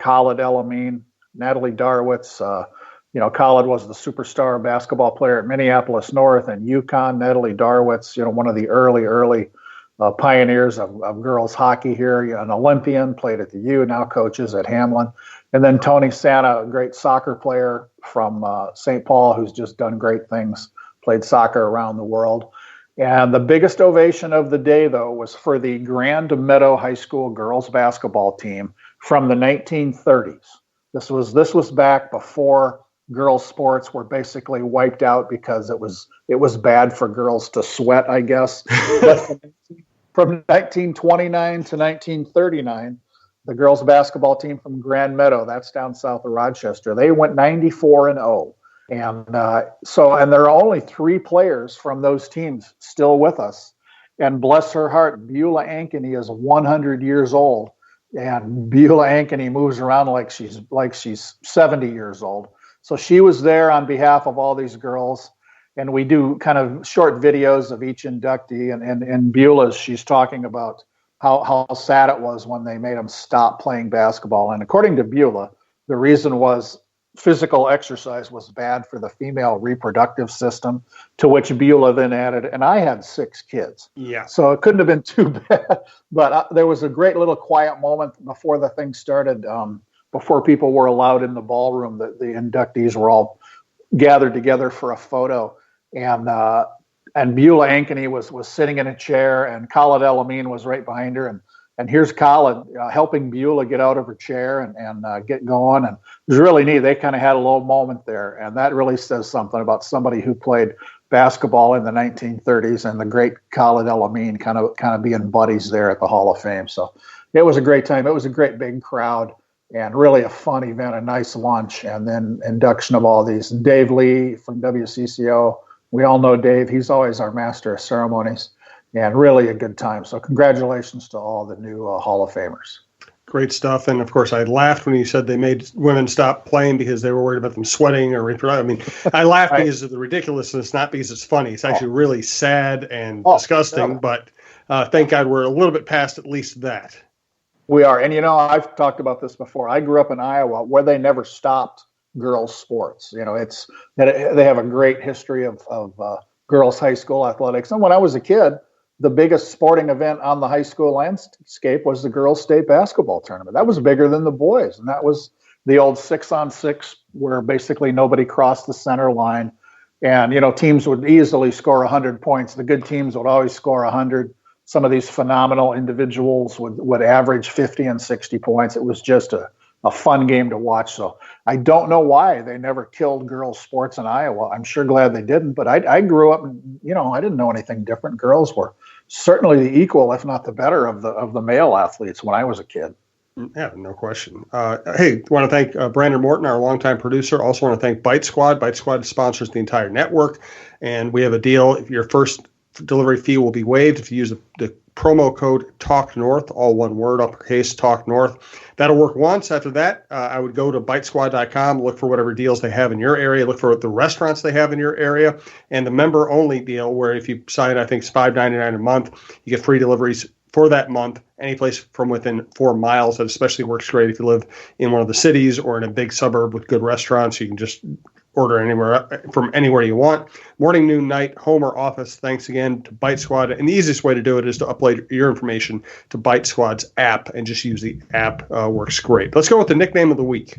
Khalid El-Amin, Natalie Darwitz. Khalid was the superstar basketball player at Minneapolis North and UConn. Natalie Darwitz, one of the early pioneers of girls hockey here, an Olympian, played at the U, now coaches at Hamlin. And then Tony Santa, a great soccer player from St. Paul, who's just done great things, played soccer around the world. And the biggest ovation of the day, though, was for the Grand Meadow High School girls basketball team from the 1930s. This was back before girls' sports were basically wiped out because it was bad for girls to sweat, I guess. But from 1929 to 1939, the girls' basketball team from Grand Meadow, that's down south of Rochester, they went 94-0. And there are only 3 players from those teams still with us. And bless her heart, Beulah Ankeny is 100 years old. And Beulah Ankeny moves around like she's 70 years old. So she was there on behalf of all these girls. And we do kind of short videos of each inductee. And Beulah's, she's talking about how sad it was when they made them stop playing basketball. And according to Beulah, the reason was physical exercise was bad for the female reproductive system, to which Beulah then added, and I had 6 kids. Yeah. So it couldn't have been too bad. But there was a great little quiet moment before the thing started, before people were allowed in the ballroom. The inductees were all gathered together for a photo. And Beulah Ankeny was sitting in a chair, and Khalid El-Amin was right behind her. And here's Khalid helping Beulah get out of her chair and get going. And it was really neat. They kind of had a little moment there. And that really says something about somebody who played basketball in the 1930s and the great Khalid El-Amin kind of being buddies there at the Hall of Fame. So it was a great time. It was a great big crowd and really a fun event, a nice lunch, and then induction of all these. Dave Lee from WCCO. We all know Dave. He's always our master of ceremonies. And really a good time. So congratulations to all the new Hall of Famers. Great stuff. And, of course, I laughed when you said they made women stop playing because they were worried about them sweating or reproducing. I mean, I laugh because of the ridiculousness, not because it's funny. It's actually really sad and disgusting. But thank God we're a little bit past at least that. We are. And, I've talked about this before. I grew up in Iowa where they never stopped girls' sports. They have a great history of girls' high school athletics. And when I was a kid, the biggest sporting event on the high school landscape was the girls' state basketball tournament. That was bigger than the boys. And that was the old 6-on-6 where basically nobody crossed the center line. And, teams would easily score 100 points. The good teams would always score 100. Some of these phenomenal individuals would average 50 and 60 points. It was just a fun game to watch. So I don't know why they never killed girls' sports in Iowa. I'm sure glad they didn't. But I grew up, and, I didn't know anything different. Girls were certainly the equal, if not the better, of the male athletes when I was a kid. Yeah, no question. Hey, want to thank Brandon Morton, our longtime producer. Also want to thank Bitesquad. Bitesquad sponsors the entire network. And we have a deal. If your first delivery fee will be waived if you use the promo code TALKNORTH, all one word, uppercase, TALKNORTH. That'll work once. After that, I would go to bitesquad.com, look for whatever deals they have in your area, look for the restaurants they have in your area, and the member-only deal where if you sign, I think it's $5.99 a month, you get free deliveries for that month, any place from within 4 miles. That especially works great if you live in one of the cities or in a big suburb with good restaurants. You can just order anywhere from anywhere you want. Morning, noon, night, home or office. Thanks again to Bitesquad. And the easiest way to do it is to upload your information to Bitesquad's app and just use the app. Works great. Let's go with the nickname of the week.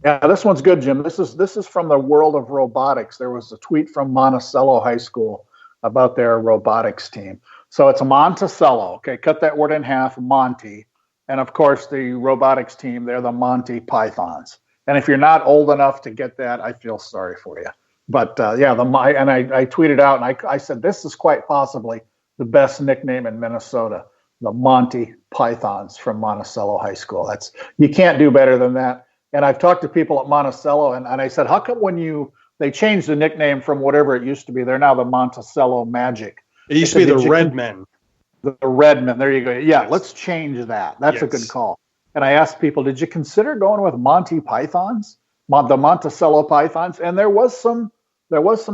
Yeah, this one's good, Jim. This is from the world of robotics. There was a tweet from Monticello High School about their robotics team. So it's Monticello. Okay, cut that word in half, Monty. And of course, the robotics team, they're the Monty Pythons. And if you're not old enough to get that, I feel sorry for you. But I tweeted out and I said, this is quite possibly the best nickname in Minnesota, the Monty Pythons from Monticello High School. You can't do better than that. And I've talked to people at Monticello and I said, how come they changed the nickname from whatever it used to be? They're now the Monticello Magic. It used to be the Redmen. The Redmen. There you go. Yeah, yes. Let's change that. That's a good call. And I asked people, did you consider going with Monty Pythons, the Monticello Pythons? And there was some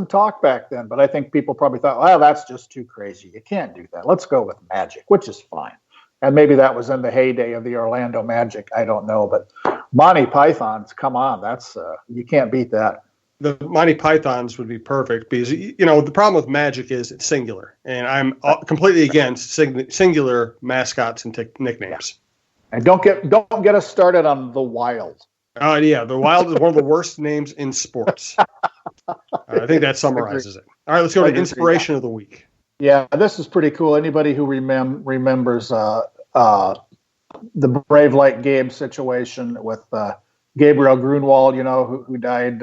talk back then, but I think people probably thought, well, that's just too crazy. You can't do that. Let's go with Magic, which is fine. And maybe that was in the heyday of the Orlando Magic. I don't know, but Monty Pythons, come on, that's you can't beat that. The Monty Pythons would be perfect because, the problem with Magic is it's singular, and I'm completely against singular mascots and nicknames. And don't get us started on the Wild. Yeah, the Wild is one of the worst names in sports. I think that summarizes it. All right, let's go to inspiration of the week. Yeah, this is pretty cool. Anybody who remembers the Brave Like Gabe situation with Gabriel Grunwald, who died,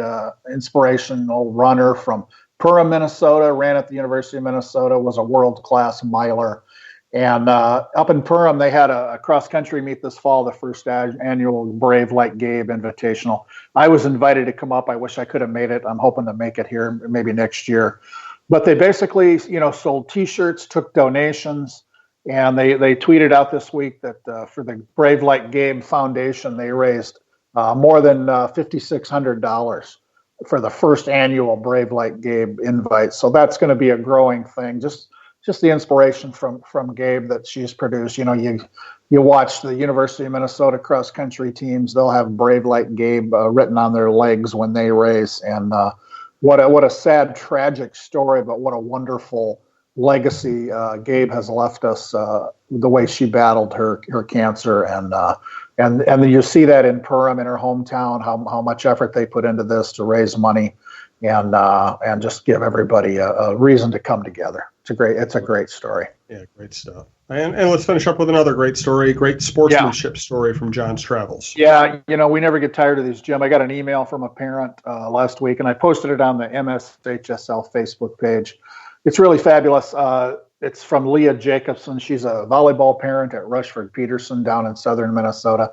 inspirational runner from Perham, Minnesota, ran at the University of Minnesota, was a world-class miler. And up in Perham, they had a cross-country meet this fall, the first annual Brave Like Gabe Invitational. I was invited to come up. I wish I could have made it. I'm hoping to make it here maybe next year. But they basically, sold T-shirts, took donations, and they tweeted out this week that for the Brave Like Gabe Foundation, they raised more than $5,600 for the first annual Brave Like Gabe invite. So that's going to be a growing thing. Just the inspiration from Gabe that she's produced. You watch the University of Minnesota cross country teams; they'll have Brave Like Gabe written on their legs when they race. And what a sad, tragic story, but what a wonderful legacy Gabe has left us. The way she battled her cancer, and you see that in Perham, in her hometown, how much effort they put into this to raise money, and just give everybody a reason to come together. It's a great story. Yeah, great stuff. And let's finish up with another great story, great sportsmanship story from John's travels. Yeah, we never get tired of these, Jim. I got an email from a parent last week, and I posted it on the MSHSL Facebook page. It's really fabulous. It's from Leah Jacobson. She's a volleyball parent at Rushford-Peterson down in southern Minnesota.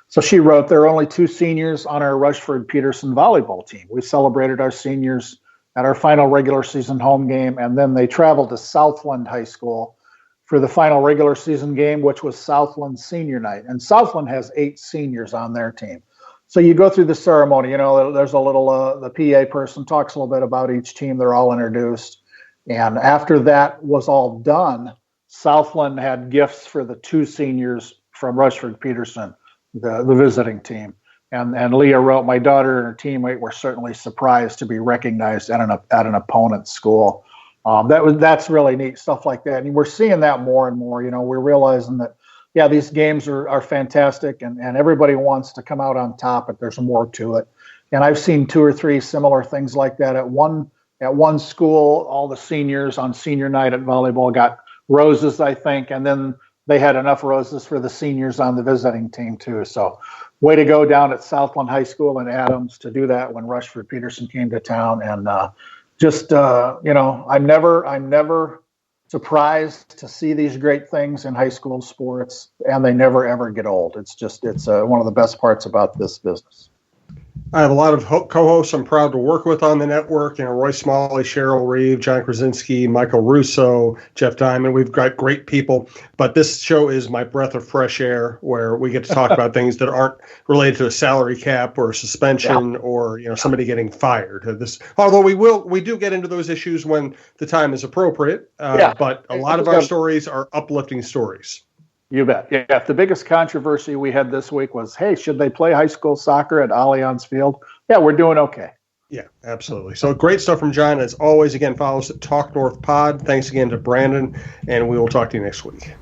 So she wrote, there are only 2 seniors on our Rushford-Peterson volleyball team. We celebrated our seniors at our final regular season home game, and then they traveled to Southland High School for the final regular season game, which was Southland senior night. And Southland has 8 seniors on their team. So you go through the ceremony, there's a little, the PA person talks a little bit about each team. They're all introduced. And after that was all done, Southland had gifts for the 2 seniors from Rushford-Peterson, the visiting team. And Leah wrote, my daughter and her teammate were certainly surprised to be recognized at an opponent's school. That's really neat, stuff like that. And we're seeing that more and more. We're realizing that, these games are fantastic, and everybody wants to come out on top, but there's more to it. And I've seen 2 or 3 similar things like that. At one school, all the seniors on senior night at volleyball got roses, I think, and then they had enough roses for the seniors on the visiting team too. So way to go down at Southland High School in Adams to do that when Rushford-Peterson came to town. And I'm never surprised to see these great things in high school sports, and they never, ever get old. It's one of the best parts about this business. I have a lot of co-hosts I'm proud to work with on the network. Roy Smalley, Cheryl Reeve, John Krasinski, Michael Russo, Jeff Diamond. We've got great people. But this show is my breath of fresh air, where we get to talk about things that aren't related to a salary cap or a suspension or somebody getting fired. Although we do get into those issues when the time is appropriate. But a lot of our stories are uplifting stories. You bet. Yeah, the biggest controversy we had this week was, hey, should they play high school soccer at Allianz Field? Yeah, we're doing okay. Yeah, absolutely. So great stuff from John. As always, again, follow us at Talk North Pod. Thanks again to Brandon, and we will talk to you next week.